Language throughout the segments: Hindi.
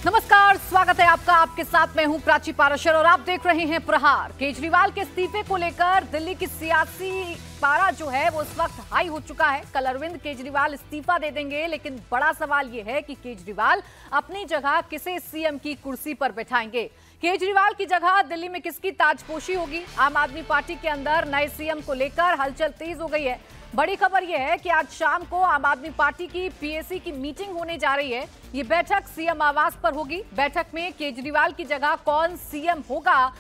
नमस्कार, स्वागत है आपका। आपके साथ मैं हूं प्राची पाराशर और आप देख रहे हैं प्रहार। केजरीवाल के इस्तीफे को लेकर दिल्ली की सियासी पारा जो है वो इस वक्त हाई हो चुका है। कल अरविंद केजरीवाल इस्तीफा दे देंगे, लेकिन बड़ा सवाल ये है कि केजरीवाल अपनी जगह किसे सीएम की कुर्सी पर बैठाएंगे। केजरीवाल की जगह दिल्ली में किसकी ताजपोशी होगी? आम आदमी पार्टी के अंदर नए सीएम को लेकर हलचल तेज हो गई है। बड़ी खबर यह है कि आज शाम को आम आदमी पार्टी की पीएसी की मीटिंग होने जा रही है। ये बैठक सीएम आवास पर होगी। बैठक में केजरीवाल की जगह कौन सीएम होगा,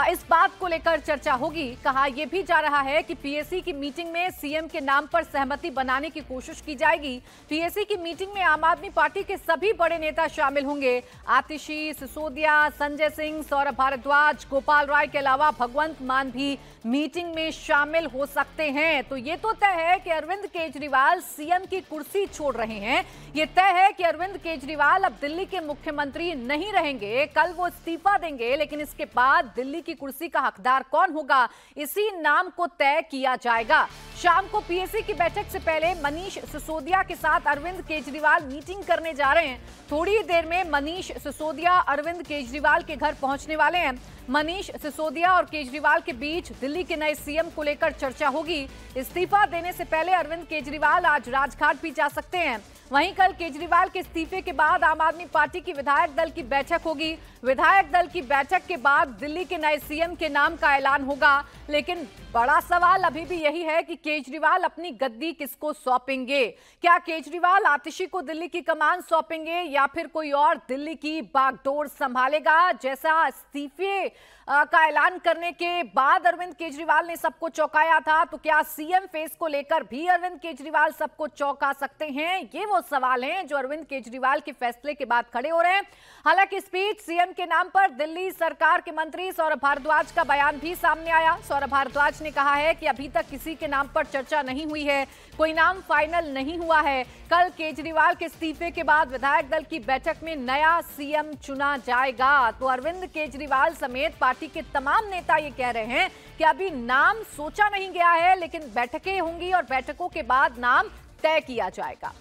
इस बात को लेकर चर्चा होगी। कहा यह भी जा रहा है कि पीएसी की मीटिंग में सीएम के नाम पर सहमति बनाने की कोशिश की जाएगी। पीएसी की मीटिंग में आम आदमी पार्टी के सभी बड़े नेता शामिल होंगे। आतिशी, सिसोदिया, संजय सिंह, सौरभ भारद्वाज, गोपाल राय के अलावा भगवंत मान भी मीटिंग में शामिल हो सकते हैं। तो ये तो तय है कि अरविंद केजरीवाल सीएम की कुर्सी छोड़ रहे हैं। ये तय है कि अरविंद केजरीवाल अब दिल्ली के मुख्यमंत्री नहीं रहेंगे। कल वो इस्तीफा देंगे, लेकिन इसके बाद दिल्ली की कुर्सी का हकदार कौन होगा, इसी नाम को तय किया जाएगा। शाम को पीएसी की बैठक से पहले मनीष सिसोदिया के साथ अरविंद केजरीवाल मीटिंग करने जा रहे हैं। थोड़ी देर में मनीष सिसोदिया अरविंद केजरीवाल के घर पहुंचने वाले हैं। मनीष सिसोदिया और केजरीवाल के बीच दिल्ली के नए सीएम को लेकर चर्चा होगी। इस्तीफा देने से पहले अरविंद केजरीवाल आज राजघाट भी जा सकते हैं। वहीं कल केजरीवाल के इस्तीफे के बाद आम आदमी पार्टी की विधायक दल की बैठक होगी। विधायक दल की बैठक के बाद दिल्ली के नए सीएम के नाम का ऐलान होगा। लेकिन बड़ा सवाल अभी भी यही है कि केजरीवाल अपनी गद्दी किसको सौंपेंगे। क्या केजरीवाल आतिशी को दिल्ली की कमान सौंपेंगे या फिर कोई और दिल्ली की बागडोर संभालेगा? जैसा इस्तीफे का ऐलान करने के बाद अरविंद केजरीवाल ने सबको चौंकाया था, तो क्या सीएम फेस को लेकर भी अरविंद केजरीवाल सबको चौंका सकते हैं? ये वो सवाल हैं जो अरविंद केजरीवाल के फैसले के बाद खड़े हो रहे हैं। हालांकि इस बीच सीएम के नाम पर दिल्ली सरकार के मंत्री सौरभ भारद्वाज का बयान भी सामने आया। सौरभ भारद्वाज ने कहा है कि अभी तक किसी के नाम पर चर्चा नहीं हुई है, कोई नाम फाइनल नहीं हुआ है। कल केजरीवाल के इस्तीफे के बाद विधायक दल की बैठक में नया सीएम चुना जाएगा। तो अरविंद केजरीवाल समेत पार्टी के तमाम नेता ये कह रहे हैं कि अभी नाम सोचा नहीं गया है, लेकिन बैठकें होंगी और बैठकों के बाद नाम तय किया जाएगा।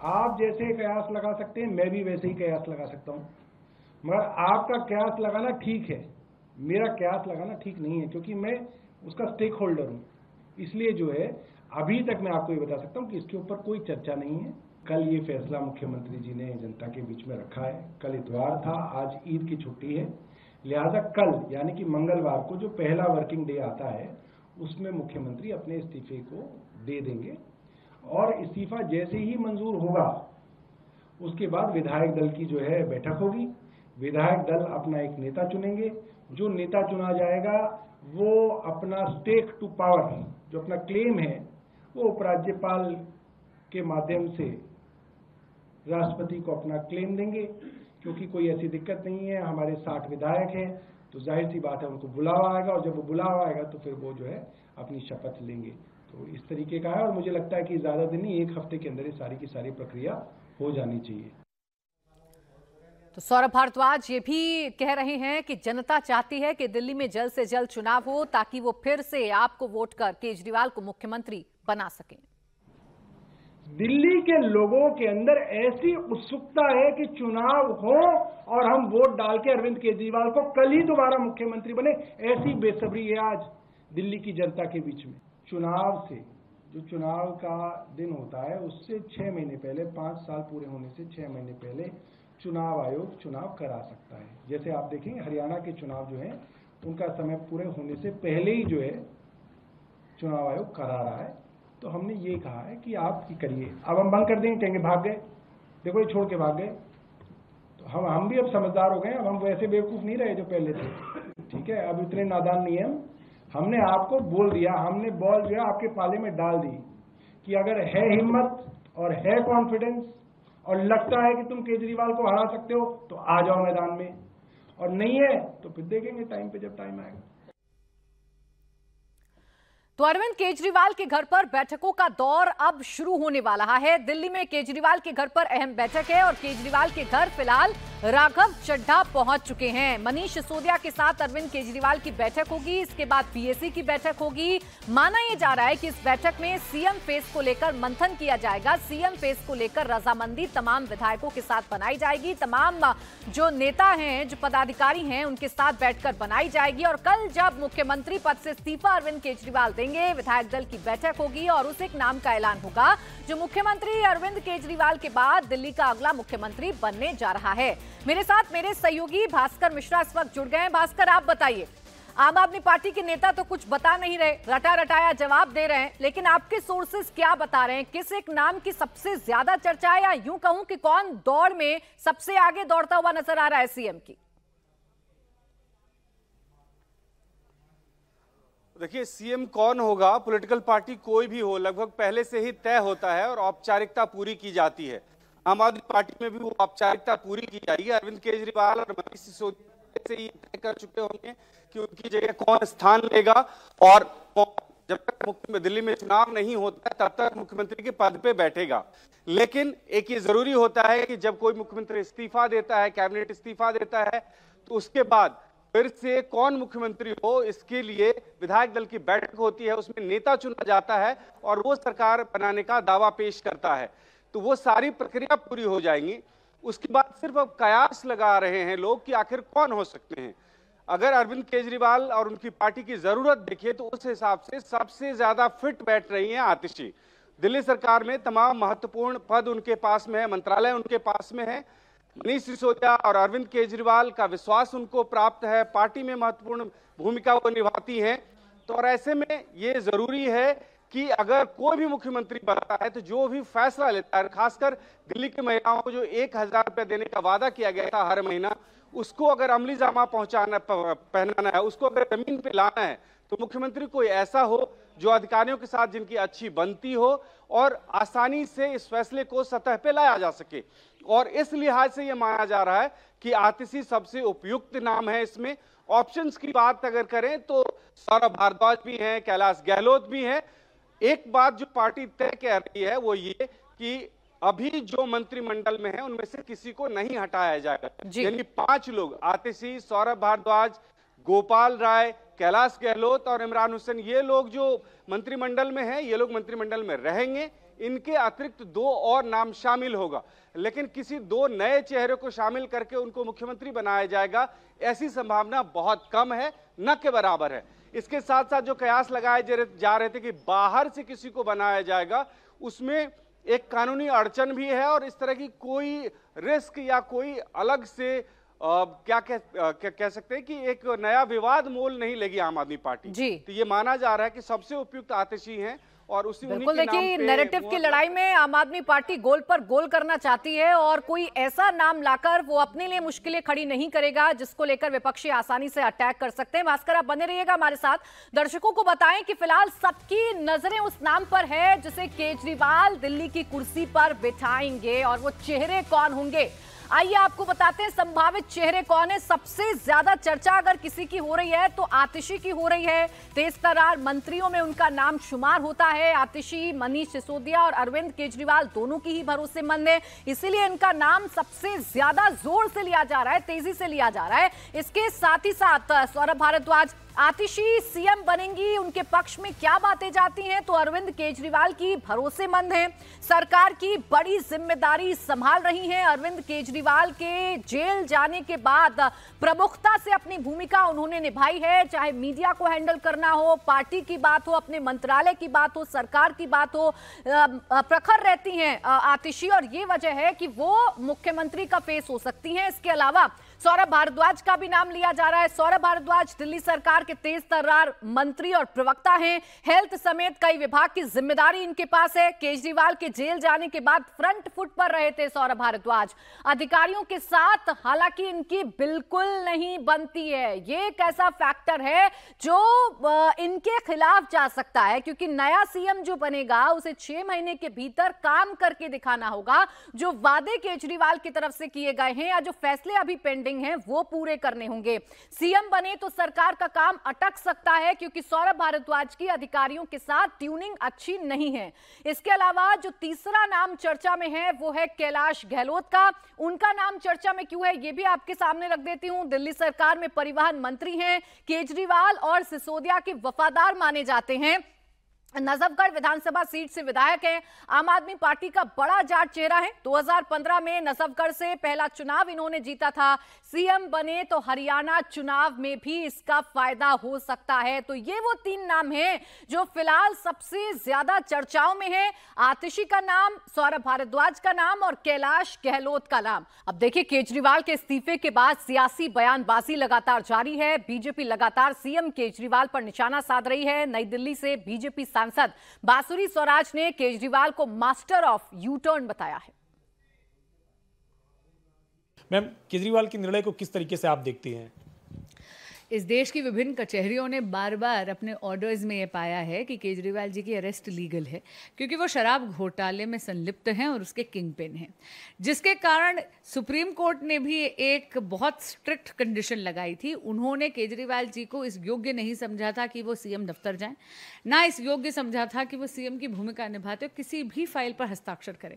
आप जैसे कयास लगा सकते हैं, मैं भी वैसे ही कयास लगा सकता हूं, मगर आपका कयास लगाना ठीक है, मेरा कयास लगाना ठीक नहीं है, क्योंकि मैं उसका स्टेक होल्डर हूं। इसलिए जो है अभी तक मैं आपको ये बता सकता हूं कि इसके ऊपर कोई चर्चा नहीं है। कल ये फैसला मुख्यमंत्री जी ने जनता के बीच में रखा है। कल इतवार था, आज ईद की छुट्टी है, लिहाजा कल यानी कि मंगलवार को जो पहला वर्किंग डे आता है उसमें मुख्यमंत्री अपने इस्तीफे को दे देंगे और इस्तीफा जैसे ही मंजूर होगा उसके बाद विधायक दल की जो है बैठक होगी। विधायक दल अपना एक नेता चुनेंगे। जो नेता चुना जाएगा वो अपना स्टेक टू पावर, जो अपना क्लेम है, वो उपराज्यपाल के माध्यम से राष्ट्रपति को अपना क्लेम देंगे। क्योंकि कोई ऐसी दिक्कत नहीं है, हमारे 60 विधायक हैं, तो जाहिर सी बात है उनको बुलावा आएगा, और जब वो बुलावा आएगा तो फिर वो जो है अपनी शपथ लेंगे। तो इस तरीके का है, और मुझे लगता है कि ज्यादा दिन नहीं, एक हफ्ते के अंदर ये सारी की सारी प्रक्रिया हो जानी चाहिए। तो सौरभ भारद्वाज ये भी कह रहे हैं कि जनता चाहती है कि दिल्ली में जल्द से जल्द चुनाव हो, ताकि वो फिर से आपको वोट कर केजरीवाल को मुख्यमंत्री बना सकें। दिल्ली के लोगों के अंदर ऐसी उत्सुकता है कि चुनाव हो और हम वोट डाल के अरविंद केजरीवाल को कल ही दोबारा मुख्यमंत्री बने, ऐसी बेसब्री है आज दिल्ली की जनता के बीच में। चुनाव से, जो चुनाव का दिन होता है उससे 6 महीने पहले, 5 साल पूरे होने से 6 महीने पहले चुनाव आयोग चुनाव करा सकता है। जैसे आप देखेंगे हरियाणा के चुनाव जो है उनका समय पूरे होने से पहले ही जो है चुनाव आयोग करा रहा है। तो हमने ये कहा है कि आप की करिए। अब हम बंद कर देंगे, कहेंगे भाग गए, देखो ये छोड़ के भाग गए। तो हम भी अब समझदार हो गए, अब हम वैसे बेवकूफ नहीं रहे जो पहले थे, ठीक है। अब इतने नादान नहीं है। हमने आपको बोल दिया, हमने बॉल जो है आपके पाले में डाल दी कि अगर है हिम्मत और है कॉन्फिडेंस और लगता है कि तुम केजरीवाल को हरा सकते हो तो आ जाओ मैदान में, और नहीं है तो फिर देखेंगे टाइम पे, जब टाइम आएगा। तो अरविंद केजरीवाल के घर पर बैठकों का दौर अब शुरू होने वाला है। दिल्ली में केजरीवाल के घर पर अहम बैठक है और केजरीवाल के घर फिलहाल राघव चड्ढा पहुंच चुके हैं। मनीष सिसोदिया के साथ अरविंद केजरीवाल की बैठक होगी, इसके बाद पीएसी की बैठक होगी। माना यह जा रहा है कि इस बैठक में सीएम फेस को लेकर मंथन किया जाएगा। सीएम फेस को लेकर रजामंदी तमाम विधायकों के साथ बनाई जाएगी, तमाम जो नेता हैं, जो पदाधिकारी हैं, उनके साथ बैठकर बनाई जाएगी। और कल जब मुख्यमंत्री पद से इस्तीफा अरविंद केजरीवाल देंगे, विधायक दल की बैठक होगी और उस एक नाम का ऐलान होगा जो मुख्यमंत्री अरविंद केजरीवाल के बाद दिल्ली का अगला मुख्यमंत्री बनने जा रहा है। मेरे साथ मेरे सहयोगी भास्कर मिश्रा इस वक्त जुड़ गए हैं। भास्कर, आप बताइए, आम आदमी पार्टी के नेता तो कुछ बता नहीं रहे, रटा रटाया जवाब दे रहे हैं, लेकिन आपके सोर्सेस क्या बता रहे हैं? किस एक नाम की सबसे ज्यादा चर्चा है, या यूं कहूं कि कौन दौड़ में सबसे आगे दौड़ता हुआ नजर आ रहा है सीएम की? देखिए, सीएम कौन होगा, पॉलिटिकल पार्टी कोई भी हो, लगभग पहले से ही तय होता है और औपचारिकता पूरी की जाती है। आम आदमी पार्टी में भी वो औपचारिकता पूरी की जाएगी। अरविंद केजरीवाल और मनीष सिसोदिया से ही तय कर चुके होंगे कि उनकी जगह कौन स्थान लेगा, और जब तक दिल्ली में चुनाव नहीं होता है तब तक मुख्यमंत्री के पद पे बैठेगा। लेकिन एक ये जरूरी होता है कि जब कोई मुख्यमंत्री इस्तीफा देता है, कैबिनेट इस्तीफा देता है, तो उसके बाद फिर से कौन मुख्यमंत्री हो, इसके लिए विधायक दल की बैठक होती है, उसमें नेता चुना जाता है और वो सरकार बनाने का दावा पेश करता है। तो वो सारी प्रक्रिया पूरी हो जाएंगी। उसके बाद सिर्फ अब कयास लगा रहे हैं लोग कि आखिर कौन हो सकते हैं। अगर अरविंद केजरीवाल और उनकी पार्टी की जरूरत देखिए तो उस हिसाब से सबसे ज्यादा फिट बैठ रही हैं आतिशी। दिल्ली सरकार में तमाम महत्वपूर्ण पद उनके पास में है, मंत्रालय उनके पास में है। मनीष सिसोदिया और अरविंद केजरीवाल का विश्वास उनको प्राप्त है, पार्टी में महत्वपूर्ण भूमिका वो निभाती हैं। तो और ऐसे में ये जरूरी है कि अगर कोई भी मुख्यमंत्री बनता है तो जो भी फैसला लेता है, खासकर दिल्ली की महिलाओं को जो 1000 रुपये देने का वादा किया गया था हर महीना, उसको अगर अमली जामा पहनाना है, उसको अगर जमीन पे लाना है, तो मुख्यमंत्री कोई ऐसा हो जो अधिकारियों के साथ जिनकी अच्छी बनती हो और आसानी से इस फैसले को सतह पे लाया जा सके। और इस लिहाज से यह माना जा रहा है कि आतिशी सबसे उपयुक्त नाम है। इसमें ऑप्शंस की बात अगर करें तो सौरभ भारद्वाज भी हैं, कैलाश गहलोत भी हैं। एक बात जो पार्टी तय कह रही है वो ये कि अभी जो मंत्रिमंडल में है उनमें से किसी को नहीं हटाया जाएगा। यानी 5 लोग, आतिशी, सौरभ भारद्वाज, गोपाल राय, कैलाश गहलोत और इमरान हुसैन, ये लोग जो मंत्रिमंडल में हैं, ये लोग मंत्रिमंडल में रहेंगे। इनके अतिरिक्त 2 और नाम शामिल होगा, लेकिन किसी 2 नए चेहरे को शामिल करके उनको मुख्यमंत्री बनाया जाएगा, ऐसी संभावना बहुत कम है, न के बराबर है। इसके साथ साथ जो कयास लगाए जा रहे थे कि बाहर से किसी को बनाया जाएगा, उसमें एक कानूनी अड़चन भी है और इस तरह की कोई रिस्क या कोई अलग से क्या कह सकते हैं कि एक नया विवाद मोल नहीं लेगी आम आदमी पार्टी। तो ये माना जा रहा है कि सबसे उपयुक्त आतिशी हैं और उसी बिल्कुल। देखिए, नैरेटिव की लड़ाई में आम आदमी पार्टी गोल पर गोल करना चाहती है और कोई ऐसा नाम लाकर वो अपने लिए मुश्किलें खड़ी नहीं करेगा जिसको लेकर विपक्षी आसानी से अटैक कर सकते हैं। भास्कर, आप बने रहिएगा हमारे साथ। दर्शकों को बताएं कि फिलहाल सबकी नजरें उस नाम पर है जिसे केजरीवाल दिल्ली की कुर्सी पर बिठाएंगे, और वो चेहरे कौन होंगे, आइए आपको बताते हैं संभावित चेहरे कौन है। सबसे ज्यादा चर्चा अगर किसी की हो रही है तो आतिशी की हो रही है। तेज तर्रार मंत्रियों में उनका नाम शुमार होता है। आतिशी, मनीष सिसोदिया और अरविंद केजरीवाल दोनों की ही भरोसेमंद है, इसीलिए इनका नाम सबसे ज्यादा जोर से लिया जा रहा है, तेजी से लिया जा रहा है। इसके साथ ही साथ सौरभ भारद्वाज, आतिशी सीएम बनेंगी, उनके पक्ष में क्या बातें जाती हैं? तो अरविंद केजरीवाल की भरोसेमंद हैं, सरकार की बड़ी जिम्मेदारी संभाल रही हैं। अरविंद केजरीवाल के जेल जाने के बाद प्रमुखता से अपनी भूमिका उन्होंने निभाई है, चाहे मीडिया को हैंडल करना हो, पार्टी की बात हो, अपने मंत्रालय की बात हो, सरकार की बात हो, प्रखर रहती हैं आतिशी, और ये वजह है कि वो मुख्यमंत्री का फेस हो सकती हैं। इसके अलावा सौरभ भारद्वाज का भी नाम लिया जा रहा है। सौरभ भारद्वाज दिल्ली सरकार के तेज तर्रार मंत्री और प्रवक्ता हैं। हेल्थ समेत कई विभाग की जिम्मेदारी इनके पास है। केजरीवाल के जेल जाने के बाद फ्रंट फुट पर रहे थे सौरभ भारद्वाज। अधिकारियों के साथ हालांकि इनकी बिल्कुल नहीं बनती है। ये एक ऐसा फैक्टर है जो इनके खिलाफ जा सकता है, क्योंकि नया सीएम जो बनेगा उसे 6 महीने के भीतर काम करके दिखाना होगा। जो वादे केजरीवाल की तरफ से किए गए हैं या जो फैसले अभी पेंडिंग पेंडिंग हैं वो पूरे करने होंगे। सीएम बने तो सरकार का काम अटक सकता है क्योंकि सौरभ भारद्वाज की अधिकारियों के साथ ट्यूनिंग अच्छी नहीं है। इसके अलावा जो तीसरा नाम चर्चा में है वो है कैलाश गहलोत का। उनका नाम चर्चा में क्यों है ये भी आपके सामने रख देती हूं। दिल्ली सरकार में परिवहन मंत्री हैं, केजरीवाल और सिसोदिया के वफादार माने जाते हैं। नजफगढ़ विधानसभा सीट से विधायक हैं, आम आदमी पार्टी का बड़ा जाट चेहरा है। 2015 में नजफगढ़ से पहला चुनाव इन्होंने जीता था। सीएम बने तो हरियाणा चुनाव में भी इसका फायदा हो सकता है। तो ये वो 3 नाम हैं जो फिलहाल सबसे ज्यादा चर्चाओं में है। आतिशी का नाम, सौरभ भारद्वाज का नाम और कैलाश गहलोत का नाम। अब देखिए, केजरीवाल के इस्तीफे के बाद सियासी बयानबाजी लगातार जारी है। बीजेपी लगातार सीएम केजरीवाल पर निशाना साध रही है। नई दिल्ली से बीजेपी सांसद बांसुरी स्वराज ने केजरीवाल को मास्टर ऑफ यू टर्न बताया है। मैम, केजरीवाल के निर्णय को किस तरीके से आप देखती हैं? इस देश की विभिन्न कचहरियों ने बार बार अपने ऑर्डर्स में ये पाया है कि केजरीवाल जी की अरेस्ट लीगल है क्योंकि वो शराब घोटाले में संलिप्त हैं और उसके किंग पिन हैं, जिसके कारण सुप्रीम कोर्ट ने भी एक बहुत स्ट्रिक्ट कंडीशन लगाई थी। उन्होंने केजरीवाल जी को इस योग्य नहीं समझा था कि वो सीएम दफ्तर जाएं, ना इस योग्य समझा था कि वो सीएम की भूमिका निभाते हो किसी भी फाइल पर हस्ताक्षर करें।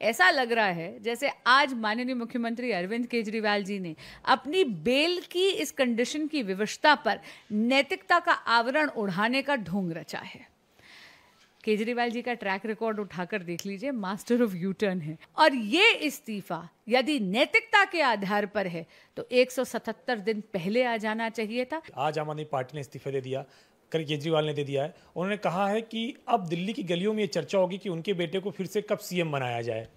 ऐसा लग रहा है जैसे आज माननीय मुख्यमंत्री अरविंद केजरीवाल जी ने अपनी बेल की इस कंडीशन की विवशता पर नैतिकता का आवरण उड़ाने का ढोंग रचा है। केजरीवाल जी का ट्रैक रिकॉर्ड उठाकर देख लीजिए, मास्टर ऑफ यू टर्न है। और ये इस्तीफा यदि नैतिकता के आधार पर है तो 177 दिन पहले आ जाना चाहिए था। आज आम आदमी पार्टी ने इस्तीफा दे दिया, कल केजरीवाल ने दे दिया है। उन्होंने कहा है कि अब दिल्ली की गलियों में ये चर्चा होगी कि उनके बेटे को फिर से कब सीएम बनाया जाए।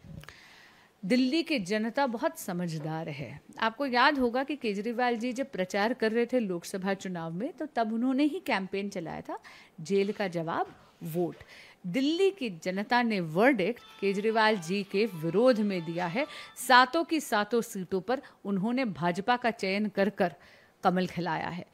दिल्ली की जनता बहुत समझदार है। आपको याद होगा कि केजरीवाल जी जब प्रचार कर रहे थे लोकसभा चुनाव में तो तब उन्होंने ही कैंपेन चलाया था, जेल का जवाब वोट। दिल्ली की जनता ने वर्डिक्ट केजरीवाल जी के विरोध में दिया है। 7 की 7 सीटों पर उन्होंने भाजपा का चयन कर कर कमल खिलाया है।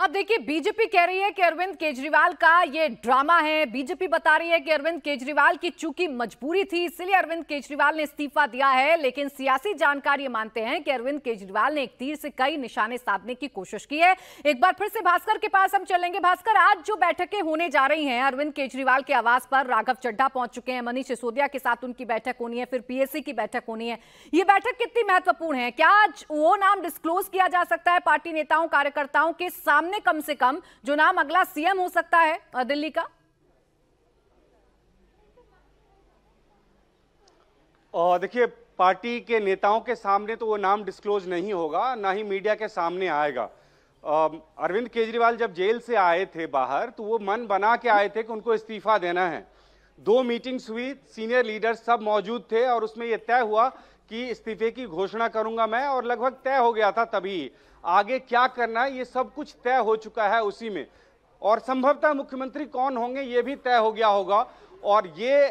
अब देखिए, बीजेपी कह रही है कि अरविंद केजरीवाल का ये ड्रामा है। बीजेपी बता रही है कि अरविंद केजरीवाल की चूंकि मजबूरी थी इसलिए अरविंद केजरीवाल ने इस्तीफा दिया है। लेकिन सियासी जानकार ये मानते हैं कि अरविंद केजरीवाल ने एक तीर से कई निशाने साधने की कोशिश की है। एक बार फिर से भास्कर के पास हम चलेंगे। भास्कर, आज जो बैठकें होने जा रही हैं अरविंद केजरीवाल के आवास पर, राघव चड्ढा पहुंच चुके हैं, मनीष सिसोदिया के साथ उनकी बैठक होनी है, फिर पीएससी की बैठक होनी है। ये बैठक कितनी महत्वपूर्ण है? क्या आज वो नाम डिस्क्लोज किया जा सकता है पार्टी नेताओं कार्यकर्ताओं के सामने, कम से कम जो नाम अगला सीएम हो सकता है दिल्ली का? और देखिए, पार्टी के नेताओं के सामने तो वो नाम डिस्क्लोज नहीं होगा, ना ही मीडिया के सामने आएगा। अरविंद केजरीवाल जब जेल से आए थे बाहर तो वो मन बना के आए थे कि उनको इस्तीफा देना है। 2 मीटिंग्स हुई, सीनियर लीडर्स सब मौजूद थे और उसमें यह तय हुआ कि इस्तीफे की घोषणा करूंगा मैं, और लगभग तय हो गया था। तभी आगे क्या करना है ये सब कुछ तय हो चुका है उसी में, और संभवतः मुख्यमंत्री कौन होंगे ये भी तय हो गया होगा। और ये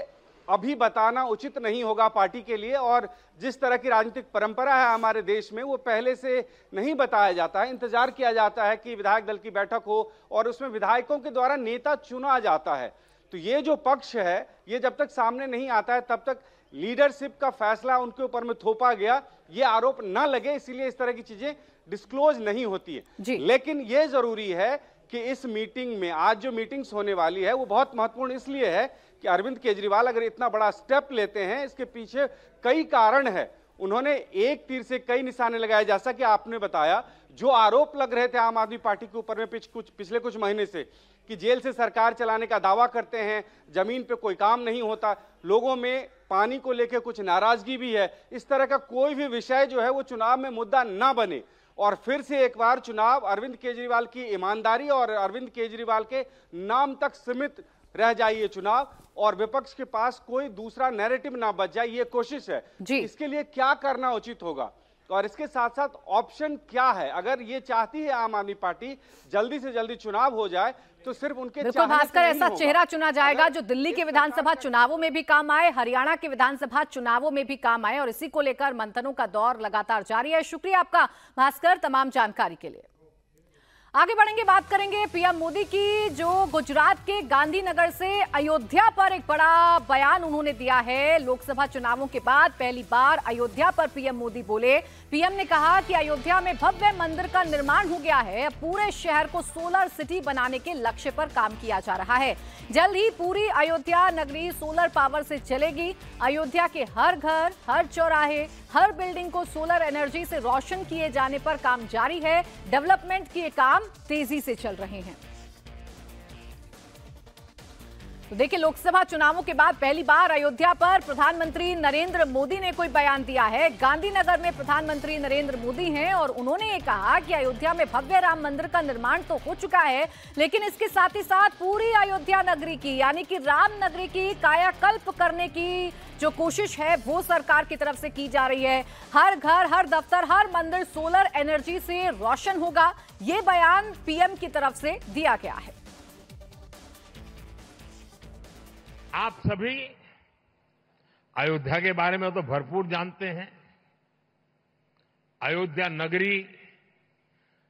अभी बताना उचित नहीं होगा पार्टी के लिए, और जिस तरह की राजनीतिक परंपरा है हमारे देश में वो पहले से नहीं बताया जाता है। इंतजार किया जाता है कि विधायक दल की बैठक हो और उसमें विधायकों के द्वारा नेता चुना जाता है। तो ये जो पक्ष है ये जब तक सामने नहीं आता है तब तक लीडरशिप का फैसला उनके ऊपर में थोपा गया, ये आरोप ना लगे, इसीलिए इस तरह की चीजें डिस्क्लोज नहीं होती है। लेकिन यह जरूरी है कि इस मीटिंग में, आज जो मीटिंग्स होने वाली है वो बहुत महत्वपूर्ण इसलिए है कि अरविंद केजरीवाल अगर इतना बड़ा स्टेप लेते हैं इसके पीछे कई कारण है। उन्होंने एक तीर से कई निशाने लगाए, जैसा कि आपने बताया। जो आरोप लग रहे थे आम आदमी पार्टी के ऊपर में पिछले कुछ महीने से कि जेल से सरकार चलाने का दावा करते हैं, जमीन पे कोई काम नहीं होता, लोगों में पानी को लेकर कुछ नाराजगी भी है, इस तरह का कोई भी विषय जो है वो चुनाव में मुद्दा ना बने और फिर से एक बार चुनाव अरविंद केजरीवाल की ईमानदारी और अरविंद केजरीवाल के नाम तक सीमित रह जाए ये चुनाव, और विपक्ष के पास कोई दूसरा नैरेटिव ना बच जाए, ये कोशिश है। इसके लिए क्या करना उचित होगा और इसके साथ साथ ऑप्शन क्या है? अगर ये चाहती है आम आदमी पार्टी जल्दी से जल्दी चुनाव हो जाए तो सिर्फ उनके बिल्कुल भास्कर, ऐसा चेहरा चुना जाएगा जो दिल्ली के विधानसभा चुनावों में भी काम आए, हरियाणा के विधानसभा चुनावों में भी काम आए, और इसी को लेकर मंथनों का दौर लगातार जारी है। शुक्रिया आपका भास्कर तमाम जानकारी के लिए। आगे बढ़ेंगे, बात करेंगे पीएम मोदी की, जो गुजरात के गांधीनगर से अयोध्या पर एक बड़ा बयान उन्होंने दिया है। लोकसभा चुनावों के बाद पहली बार अयोध्या पर पीएम मोदी बोले। पीएम ने कहा कि अयोध्या में भव्य मंदिर का निर्माण हो गया है। अब पूरे शहर को सोलर सिटी बनाने के लक्ष्य पर काम किया जा रहा है। जल्द ही पूरी अयोध्या नगरी सोलर पावर से चलेगी। अयोध्या के हर घर, हर चौराहे, हर बिल्डिंग को सोलर एनर्जी से रोशन किए जाने पर काम जारी है। डेवलपमेंट के काम तेजी से चल रहे हैं। तो देखिए, लोकसभा चुनावों के बाद पहली बार अयोध्या पर प्रधानमंत्री नरेंद्र मोदी ने कोई बयान दिया है। गांधीनगर में प्रधानमंत्री नरेंद्र मोदी हैं और उन्होंने ये कहा कि अयोध्या में भव्य राम मंदिर का निर्माण तो हो चुका है, लेकिन इसके साथ ही साथ पूरी अयोध्या नगरी की, यानी कि राम नगरी की कायाकल्प करने की जो कोशिश है वो सरकार की तरफ से की जा रही है। हर घर, हर दफ्तर, हर मंदिर सोलर एनर्जी से रोशन होगा। ये बयान पीएम की तरफ से दिया गया है। आप सभी अयोध्या के बारे में तो भरपूर जानते हैं। अयोध्या नगरी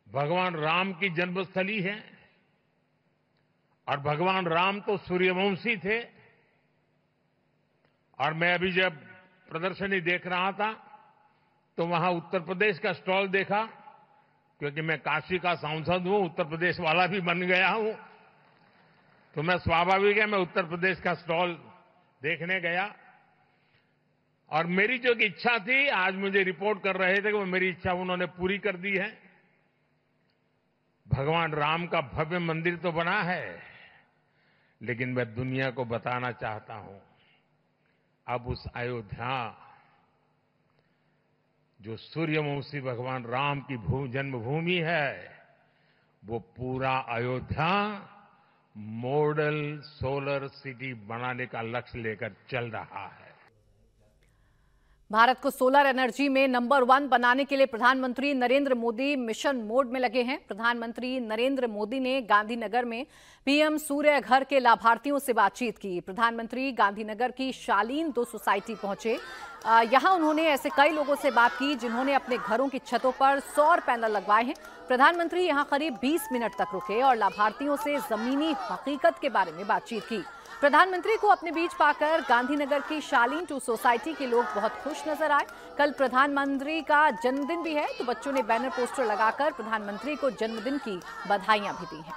भगवान राम की जन्मस्थली है और भगवान राम तो सूर्यवंशी थे। और मैं अभी जब प्रदर्शनी देख रहा था तो वहां उत्तर प्रदेश का स्टॉल देखा, क्योंकि मैं काशी का सांसद हूं, उत्तर प्रदेश वाला भी बन गया हूं, तो मैं स्वाभाविक है मैं उत्तर प्रदेश का स्टॉल देखने गया। और मेरी जो इच्छा थी, आज मुझे रिपोर्ट कर रहे थे कि वो मेरी इच्छा उन्होंने पूरी कर दी है। भगवान राम का भव्य मंदिर तो बना है, लेकिन मैं दुनिया को बताना चाहता हूं, अब उस अयोध्या जो सूर्यवंशी भगवान राम की जन्मभूमि है, वो पूरा अयोध्या मॉडल सोलर सिटी बनाने का लक्ष्य लेकर चल रहा है। भारत को सोलर एनर्जी में नंबर 1 बनाने के लिए प्रधानमंत्री नरेंद्र मोदी मिशन मोड में लगे हैं। प्रधानमंत्री नरेंद्र मोदी ने गांधीनगर में पीएम सूर्य घर के लाभार्थियों से बातचीत की। प्रधानमंत्री गांधीनगर की शालीन 2 सोसाइटी पहुंचे। यहां उन्होंने ऐसे कई लोगों से बात की जिन्होंने अपने घरों की छतों पर सौर पैनल लगवाए हैं। प्रधानमंत्री यहां करीब 20 मिनट तक रुके और लाभार्थियों से जमीनी हकीकत के बारे में बातचीत की। प्रधानमंत्री को अपने बीच पाकर गांधीनगर की शालीन 2 सोसाइटी के लोग बहुत खुश नजर आए। कल प्रधानमंत्री का जन्मदिन भी है, तो बच्चों ने बैनर पोस्टर लगाकर प्रधानमंत्री को जन्मदिन की बधाइयां भी दी हैं।